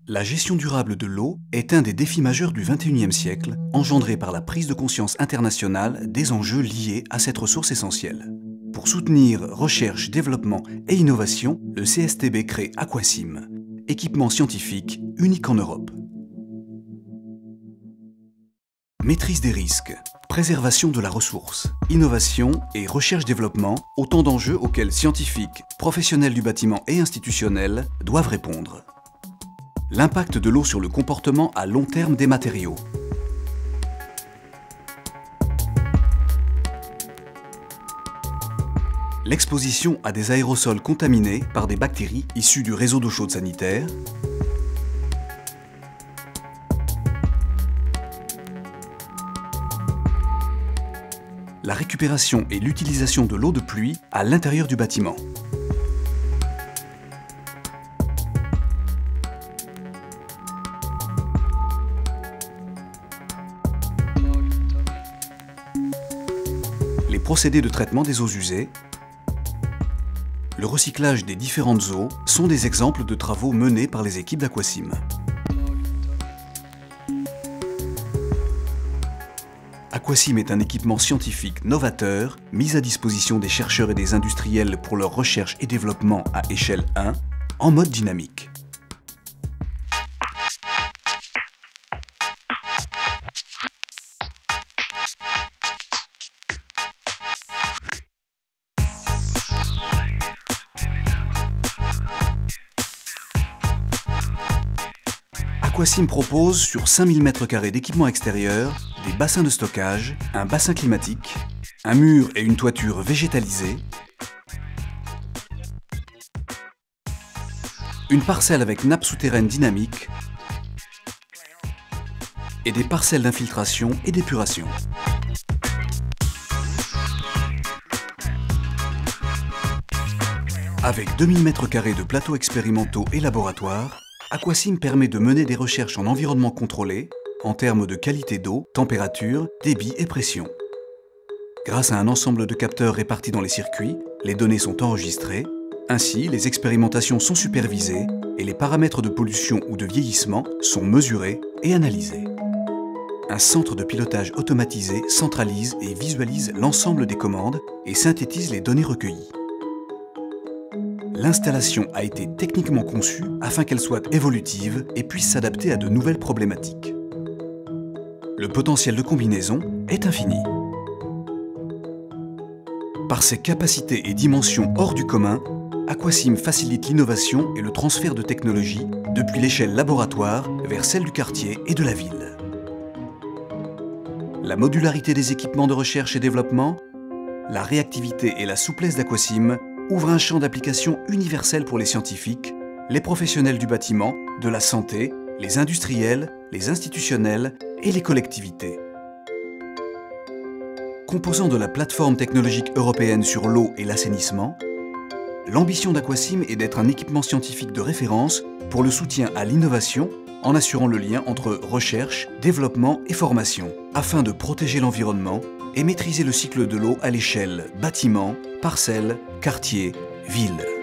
La gestion durable de l'eau est un des défis majeurs du XXIe siècle, engendré par la prise de conscience internationale des enjeux liés à cette ressource essentielle. Pour soutenir recherche, développement et innovation, le CSTB crée Aquasim, équipement scientifique unique en Europe. Maîtrise des risques, préservation de la ressource, innovation et recherche-développement, autant d'enjeux auxquels scientifiques, professionnels du bâtiment et institutionnels doivent répondre. L'impact de l'eau sur le comportement à long terme des matériaux. L'exposition à des aérosols contaminés par des bactéries issues du réseau d'eau chaude sanitaire. La récupération et l'utilisation de l'eau de pluie à l'intérieur du bâtiment. Les procédés de traitement des eaux usées, le recyclage des différentes eaux sont des exemples de travaux menés par les équipes d'Aquasim. Aquasim est un équipement scientifique novateur mis à disposition des chercheurs et des industriels pour leur recherche et développement à échelle 1 en mode dynamique. Aquasim propose sur 5000 m² d'équipement extérieur des bassins de stockage, un bassin climatique, un mur et une toiture végétalisée, une parcelle avec nappe souterraine dynamique et des parcelles d'infiltration et d'épuration. Avec 2000 m² de plateaux expérimentaux et laboratoires, Aquasim permet de mener des recherches en environnement contrôlé, en termes de qualité d'eau, température, débit et pression. Grâce à un ensemble de capteurs répartis dans les circuits, les données sont enregistrées. Ainsi, les expérimentations sont supervisées et les paramètres de pollution ou de vieillissement sont mesurés et analysés. Un centre de pilotage automatisé centralise et visualise l'ensemble des commandes et synthétise les données recueillies. L'installation a été techniquement conçue afin qu'elle soit évolutive et puisse s'adapter à de nouvelles problématiques. Le potentiel de combinaison est infini. Par ses capacités et dimensions hors du commun, Aquasim facilite l'innovation et le transfert de technologies depuis l'échelle laboratoire vers celle du quartier et de la ville. La modularité des équipements de recherche et développement, la réactivité et la souplesse d'Aquasim ouvrent un champ d'application universel pour les scientifiques, les professionnels du bâtiment, de la santé, les industriels, les institutionnels et les collectivités. Composant de la plateforme technologique européenne sur l'eau et l'assainissement, l'ambition d'Aquasim est d'être un équipement scientifique de référence pour le soutien à l'innovation en assurant le lien entre recherche, développement et formation, afin de protéger l'environnement et maîtriser le cycle de l'eau à l'échelle bâtiment, parcelle, quartier, ville.